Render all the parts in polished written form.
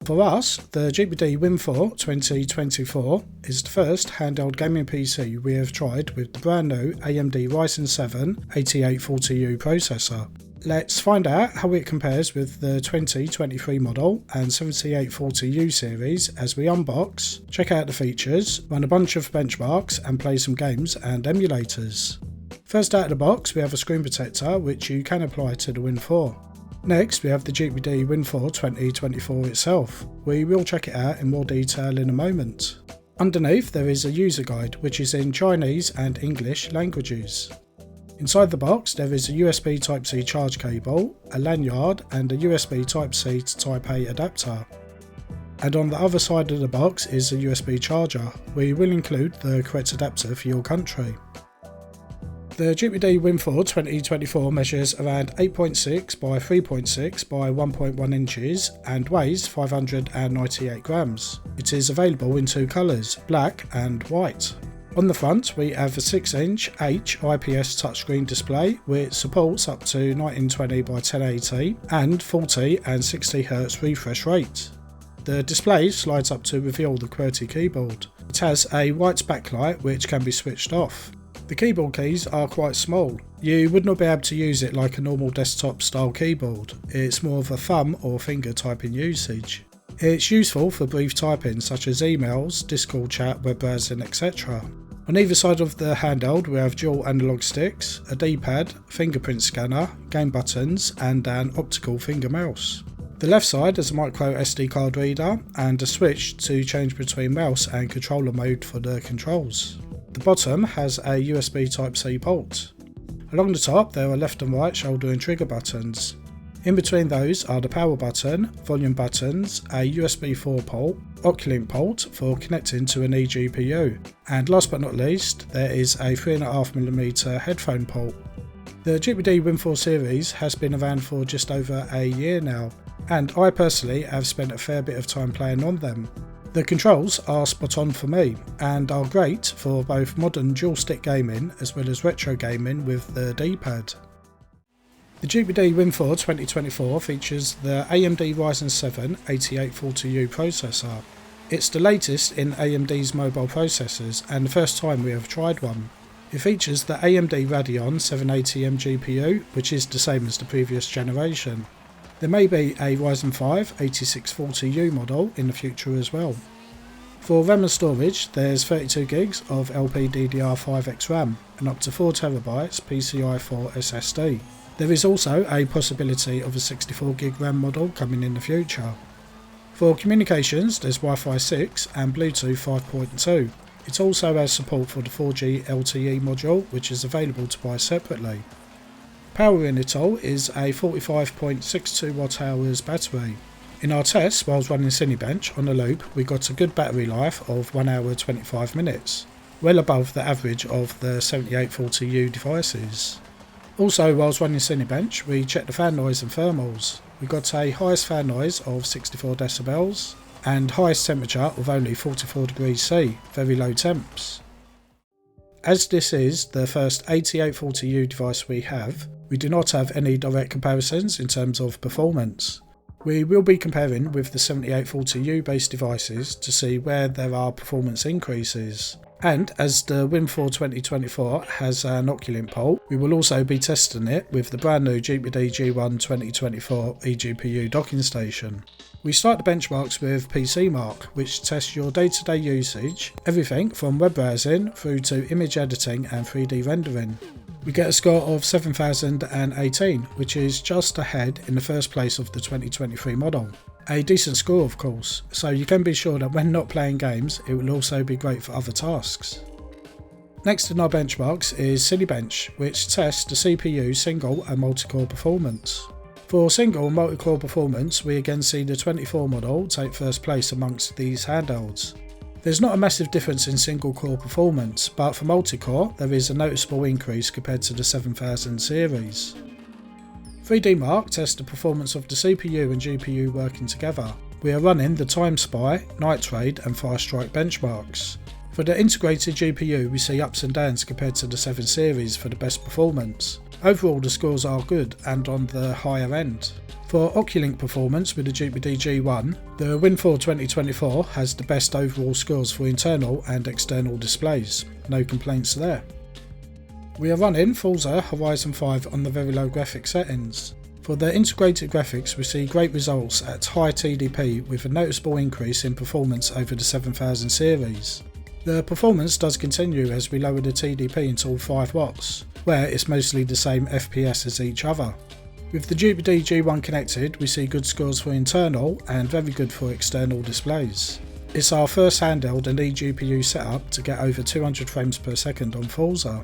For us, the GPD WIN 4 2024 is the first handheld gaming PC we have tried with the brand new AMD Ryzen 7 8840U processor. Let's find out how it compares with the 2023 model and 7840U series as we unbox, check out the features, run a bunch of benchmarks and play some games and emulators. First out of the box we have a screen protector which you can apply to the WIN 4. Next we have the GPD WIN 4 2024 itself. We will check it out in more detail in a moment. Underneath there is a user guide which is in Chinese and English languages. Inside the box there is a USB Type-C charge cable, a lanyard and a USB Type-C to Type-A adapter. And on the other side of the box is a USB charger. We will include the correct adapter for your country. The GPD WIN 4 2024 measures around 8.6 by 3.6 by 1.1 inches and weighs 598 grams. It is available in two colours, black and white. On the front we have a 6-inch H-IPS touchscreen display which supports up to 1920 by 1080 and 40 and 60Hz refresh rate. The display slides up to reveal the QWERTY keyboard. It has a white backlight which can be switched off. The keyboard keys are quite small. You would not be able to use it like a normal desktop style keyboard. It's more of a thumb or finger typing usage. It's useful for brief typing such as emails, Discord chat, web browsing, etc. On either side of the handheld we have dual analog sticks, a D-pad, fingerprint scanner, game buttons and an optical finger mouse. The left side has a micro SD card reader and a switch to change between mouse and controller mode for the controls. The bottom has a USB Type-C port. Along the top there are left and right shoulder and trigger buttons. In between those are the power button, volume buttons, a USB 4 port, OcuLink port for connecting to an eGPU, and last but not least there is a 3.5mm headphone port. The GPD WIN 4 series has been around for just over a year now, and I personally have spent a fair bit of time playing on them. The controls are spot on for me and are great for both modern dual stick gaming as well as retro gaming with the D-pad. The GPD WIN 4 2024 features the AMD Ryzen 7 8840U processor. It's the latest in AMD's mobile processors and the first time we have tried one. It features the AMD Radeon 780M GPU, which is the same as the previous generation. There may be a Ryzen 5 8640U model in the future as well. For RAM and storage, there's 32GB of LPDDR5X RAM and up to 4TB PCI 4 SSD. There is also a possibility of a 64GB RAM model coming in the future. For communications, there's Wi-Fi 6 and Bluetooth 5.2. It also has support for the 4G LTE module, which is available to buy separately. Powering it all is a 45.62 Wh battery. In our tests whilst running Cinebench on a loop we got a good battery life of 1 hour 25 minutes, well above the average of the 7840U devices. Also whilst running Cinebench we checked the fan noise and thermals. We got a highest fan noise of 64 decibels and highest temperature of only 44 degrees C, very low temps. As this is the first 8840U device we have, we do not have any direct comparisons in terms of performance. We will be comparing with the 7840U based devices to see where there are performance increases. And as the WIN 4 2024 has an OcuLink port, we will also be testing it with the brand new GPD G1 2024 eGPU docking station. We start the benchmarks with PC Mark, which tests your day-to-day usage, everything from web browsing through to image editing and 3D rendering. We get a score of 7018, which is just ahead in the first place of the 2023 model. A decent score of course, so you can be sure that when not playing games it will also be great for other tasks. Next in our benchmarks is Cinebench, which tests the CPU single and multi-core performance. For single and multi-core performance we again see the 24 model take first place amongst these handhelds. There's not a massive difference in single core performance, but for multi-core there is a noticeable increase compared to the 7000 series. 3D Mark tests the performance of the CPU and GPU working together. We are running the Time Spy, Night Raid and Fire Strike benchmarks. For the integrated GPU, we see ups and downs compared to the 7 series for the best performance. Overall, the scores are good and on the higher end. For OcuLink performance with the GPD G1, the WIN 4 2024 has the best overall scores for internal and external displays. No complaints there. We are running Forza Horizon 5 on the very low graphics settings. For the integrated graphics, we see great results at high TDP with a noticeable increase in performance over the 7000 series. The performance does continue as we lower the TDP until 5 watts, where it's mostly the same FPS as each other. With the GPD G1 connected, we see good scores for internal and very good for external displays. It's our first handheld and eGPU setup to get over 200 frames per second on Forza.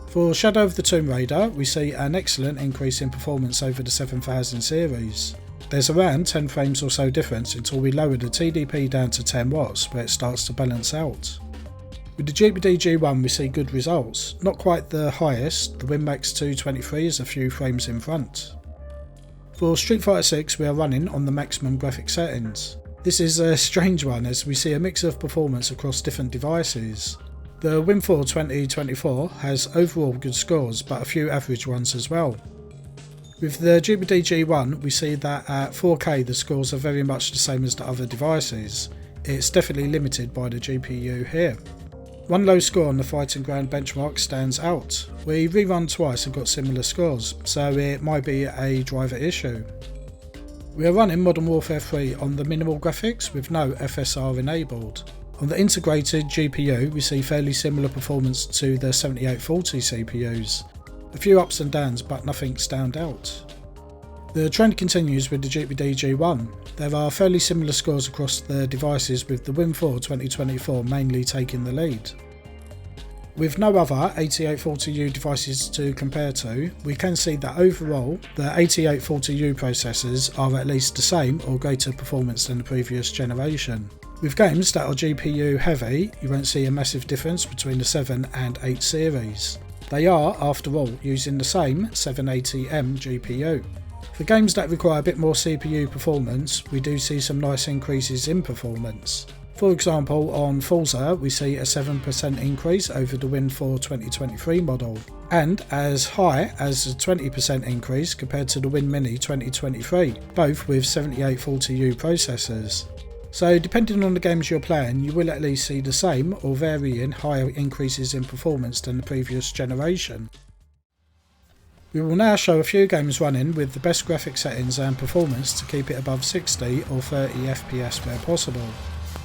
For Shadow of the Tomb Raider, we see an excellent increase in performance over the 7000 series. There's around 10 frames or so difference until we lower the TDP down to 10 watts where it starts to balance out. With the GPD G1 we see good results, not quite the highest, the WIN Max 223 is a few frames in front. For Street Fighter 6 we are running on the maximum graphic settings. This is a strange one as we see a mix of performance across different devices. The WIN 4 2024 has overall good scores but a few average ones as well. With the GPD G1 we see that at 4K the scores are very much the same as the other devices. It's definitely limited by the GPU here. One low score on the Fighting Ground benchmark stands out. We rerun twice and got similar scores, so it might be a driver issue. We are running Modern Warfare 3 on the minimal graphics with no FSR enabled. On the integrated GPU we see fairly similar performance to the 7840 CPUs. A few ups and downs but nothing stand out. The trend continues with the GPD G1. There are fairly similar scores across the devices with the WIN 4 2024 mainly taking the lead. With no other 8840U devices to compare to, we can see that overall the 8840U processors are at least the same or greater performance than the previous generation. With games that are GPU heavy, you won't see a massive difference between the 7 and 8 series. They are, after all, using the same 780M GPU. For games that require a bit more CPU performance, we do see some nice increases in performance. For example, on Forza we see a 7% increase over the WIN 4 2023 model, and as high as a 20% increase compared to the WIN Mini 2023, both with 7840U processors. So depending on the games you're playing, you will at least see the same or varying higher increases in performance than the previous generation. We will now show a few games running with the best graphic settings and performance to keep it above 60 or 30 FPS where possible.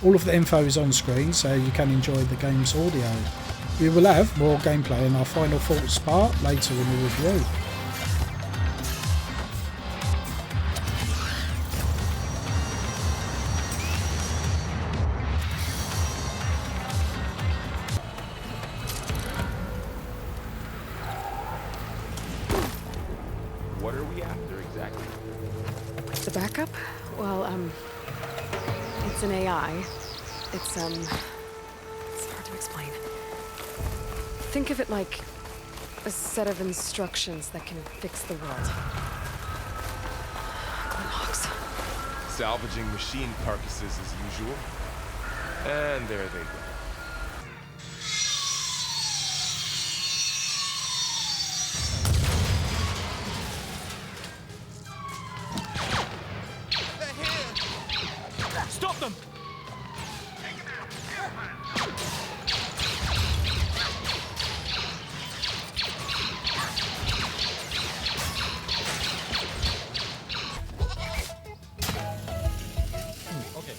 All of the info is on screen so you can enjoy the game's audio. We will have more gameplay in our final thoughts part later in the review. What are we after exactly? The backup? Well, it's an AI. It's hard to explain. Think of it like a set of instructions that can fix the world. Unlocks. Salvaging machine carcasses as usual. And there they go. Stop them! Okay.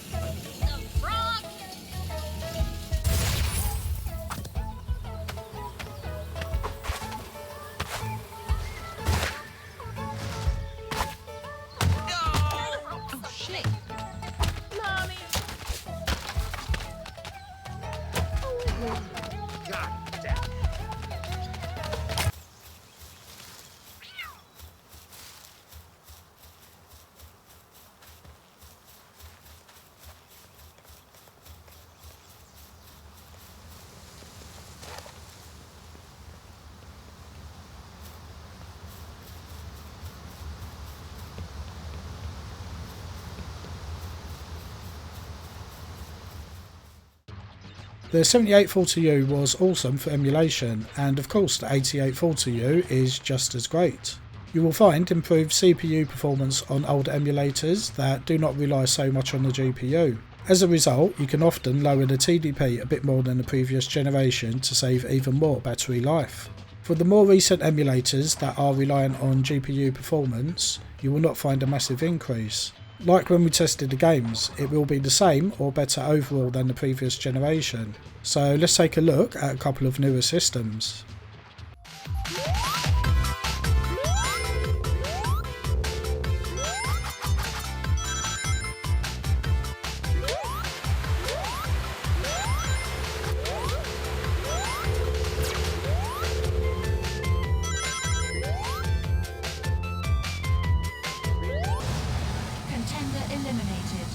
Oh shit! Mommy! God damn. The 7840U was awesome for emulation, and of course the 8840U is just as great. You will find improved CPU performance on older emulators that do not rely so much on the GPU. As a result, you can often lower the TDP a bit more than the previous generation to save even more battery life. For the more recent emulators that are reliant on GPU performance, you will not find a massive increase. Like when we tested the games, it will be the same or better overall than the previous generation. So let's take a look at a couple of newer systems. Eliminated.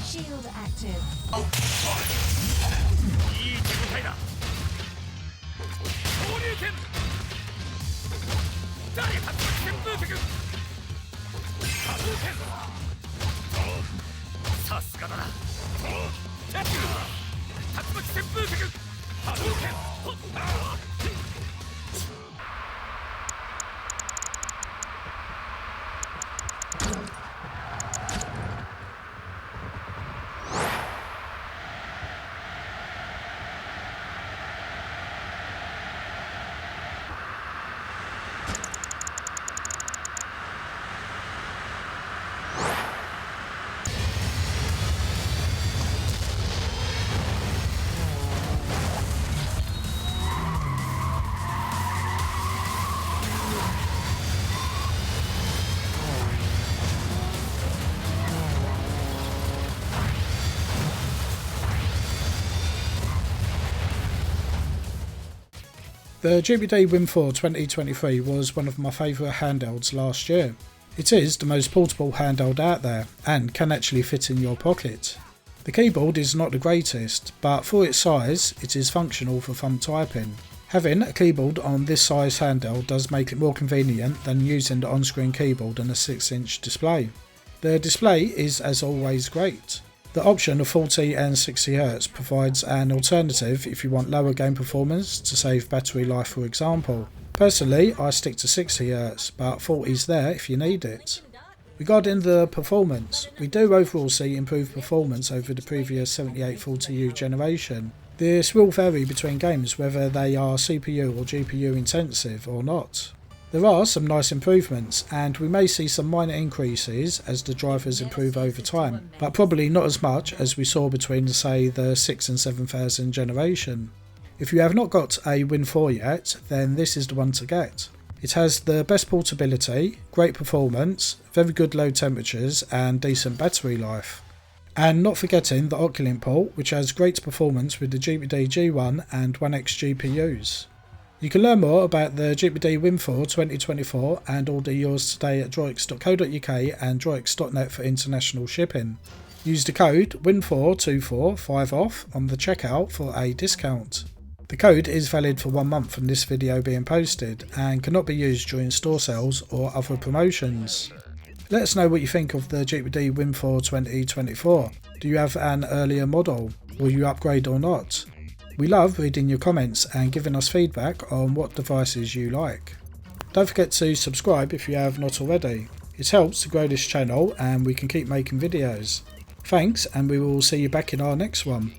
Shield active. The GPD WIN 4 2023 was one of my favourite handhelds last year. It is the most portable handheld out there and can actually fit in your pocket. The keyboard is not the greatest, but for its size it is functional for thumb typing. Having a keyboard on this size handheld does make it more convenient than using the on-screen keyboard and a 6-inch display. The display is as always great. The option of 40 and 60Hz provides an alternative if you want lower game performance to save battery life, for example. Personally, I stick to 60Hz, but 40 is there if you need it. Regarding the performance, we do overall see improved performance over the previous 7840U generation. This will vary between games whether they are CPU or GPU intensive or not. There are some nice improvements, and we may see some minor increases as the drivers improve over time, but probably not as much as we saw between, say, the 6 and 7000 generation. If you have not got a WIN 4 yet, then this is the one to get. It has the best portability, great performance, very good low temperatures and decent battery life. And not forgetting the OcuLink port, which has great performance with the GPD G1 and 1X GPUs. You can learn more about the GPD WIN 4 2024 and order yours today at DROIX.co.uk and DROIX.net for international shipping. Use the code WIN424 5OFF on the checkout for a discount. The code is valid for 1 month from this video being posted and cannot be used during store sales or other promotions. Let us know what you think of the GPD WIN 4 2024. Do you have an earlier model? Will you upgrade or not? We love reading your comments and giving us feedback on what devices you like. Don't forget to subscribe if you have not already. It helps to grow this channel and we can keep making videos. Thanks, and we will see you back in our next one.